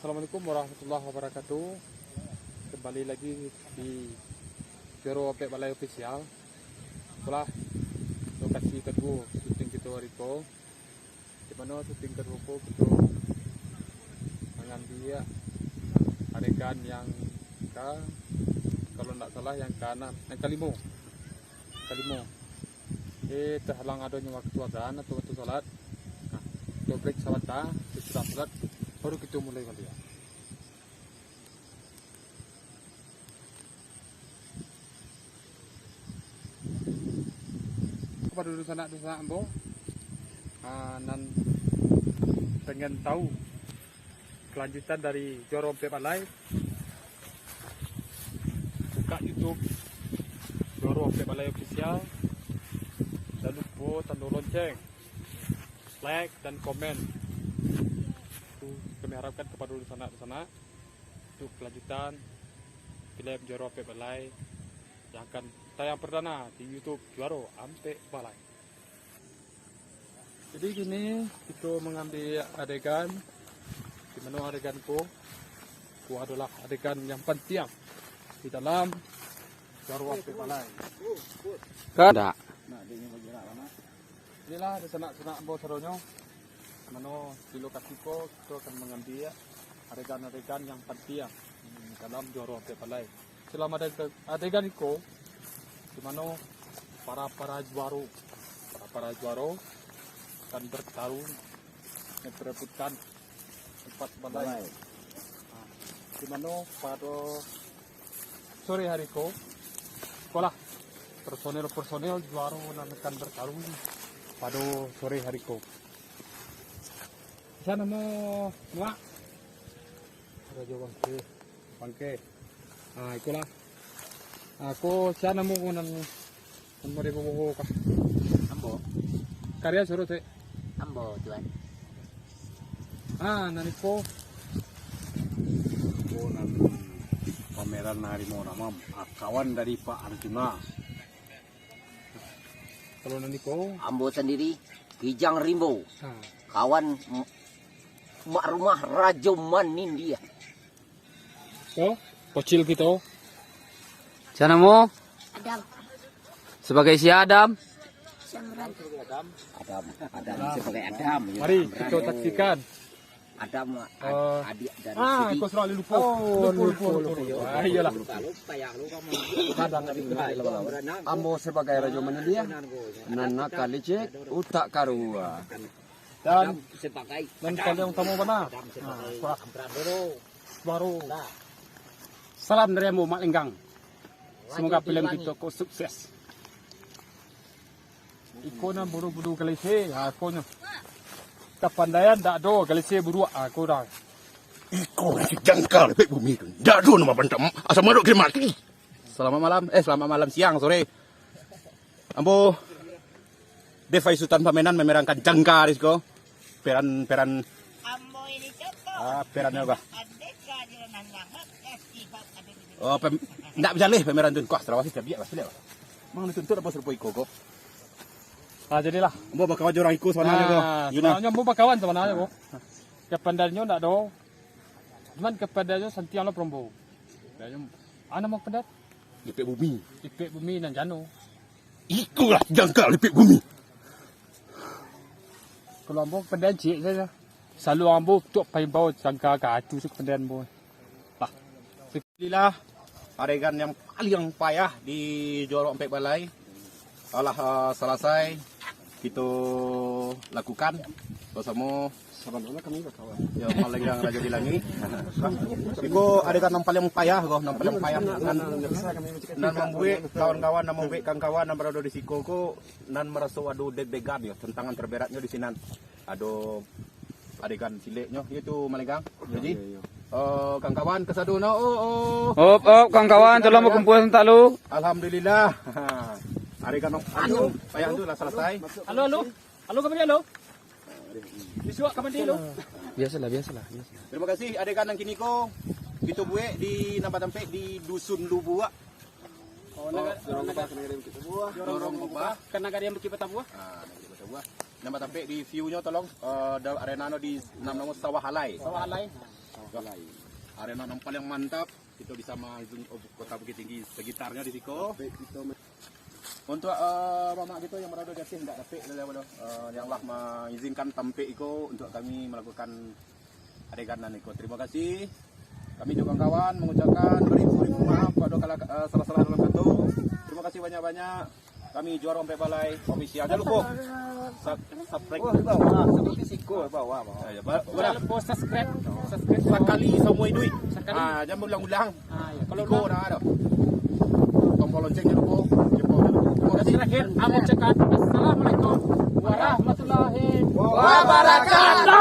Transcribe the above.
Assalamualaikum warahmatullahi wabarakatuh. Kembali lagi di Joro Ompek Balai Official. Itulah lokasi kedua syuting kita hari ini. Di mana syuting kedua kita mengambil adegan yang kalau tidak salah yang ke-6, yang kelima. Terhalang adanya waktu azan atau waktu salat. Nah, kita break sebentar, kita salat, baru kita mulai kali ya. Kepada dulu sana ambo, nan pengen tahu kelanjutan dari Joro Ompek Balai, buka YouTube Joro Ompek Balai Official. Jangan lupa tanda lonceng, like dan komen. Itu kami harapkan kepada dulu sana untuk kelanjutan film Joro Ompek Balai yang akan tayang perdana di YouTube Joro Ompek Balai. Jadi gini, kita mengambil adegan di mana adeganku itu adalah adegan yang penting di dalam Joro Ompek Balai. Kada. Inilah di sana ambo seronyo. Mana di lokasi ko kita akan mengambil adegan-adegan yang penting di dalam Joro Ompek Balai. Selama adegan itu di mana para juara akan bertarung memperebutkan tempat balai. Nah, di mana pada sore hari itu sekolah personel juara akan bertarung pada sore hari itu. Sana mau muak raja bangke. Nah, itulah. Aku sana mau nan mereka kah? Ambo. Karya suruh teh. Ambo tuan. Naniko. Nan pameran harimau nama kawan dari Pak Arjuna. Kalau naniko. Ambo sendiri Kijang Rimbo. Nah. Kawan mak rumah Raja Manindia. Oh, kecil gitu. Sana mo? Adam. Sebagai si Adam. Samran. Adam sebagai Adam. Mari kita saksikan. Adam adik dari Kau selalu lupa. Lupa. Iyalah. Lupa ya lu kamu. Kadang Ambo sebagai Raja Manindia. Nana kalicek utak karua. Dan Sebagai kalian utama mana? Adam sebagai Baru. Salam dari Ambo Mak Lenggang. Semoga film kita kau sukses. Iko na buru-buru kalise. Ako na. Kapandaian tak do kalise buru aku dah. Iko si jangkal lebih bumi tu. Jadu nama bantam. Asal maduk kena mati. Selamat malam siang sore. Ambo Devai Sultan Pamenan memerangkan jangka risko. Peran Ambo ini contoh. perannya apa? Adeka dia nanangat sifat ada di Oh, ndak bisa leh pemeran tu. Kau terawasi biar lah. Mang dituntut apa serupa iko kok? Jadilah. Ambo bakal orang iko sebenarnya kok. Sebenarnya mau bakawan sebenarnya kok. Kepandarnya ndak do. Cuman kepandarnya santiang lo prombo. Ana mau pendat? Lepek bumi. Ipek bumi nan jano. Iko lah jangkal lepek bumi. Kalau ambo pendat cik saja. Selalu ambo tuk pai bau jangka katu suk pendat ambo. Inilah adegan yang paling payah di Joro Ompek Balai. Selesai kita lakukan bersama Sebenarnya kami berkawan. ya Malenggang Raja Dilangi. Iko adegan yang paling payah kok, yang paling payah nan membuat kawan-kawan, nan membuat kawan-kawan nan berada di siko ko nan merasa adu deg-degan ya tentangan terberatnya di sini. Ado adegan ciliknya itu Malenggang. Jadi kawan-kawan kesadu no. Op, kawan-kawan, tolong berkumpul sentak lu. Alhamdulillah. Adegan yang paling payah itu lah selesai. Halo kapan halo? Bisua kapan dia lo? Biasalah. Terima kasih adegan yang kini ko kita buat di Nampak Tampek di Dusun Lubua. Dorong Bebah. Karena gak ada yang berkibat buah. Buah. Nampak Tampek di view-nya tolong Arenano di nama Sawah Halai. Sawah halai. Arena nampal yang mantap. Kita bisa menghitung kota Bukit Tinggi sekitarnya di Siko. Untuk mama kita yang berada di sini tidak dapat yang lah mengizinkan tampil Iko untuk kami melakukan adeganan Iko. Terima kasih. Kami juga kawan mengucapkan beribu-ribu maaf pada salah-salah dalam satu. Terima kasih banyak-banyak. Kami Juara Ompek Balai official. Jangan lupa subscribe di bawah seperti Siko bawah. Jangan lupa subscribe sekali semua duit. Jangan berulang-ulang. Kalau lu dah ada. Tombol lonceng jangan lupa. Terima kasih terakhir. Aku cakap assalamualaikum warahmatullahi wabarakatuh.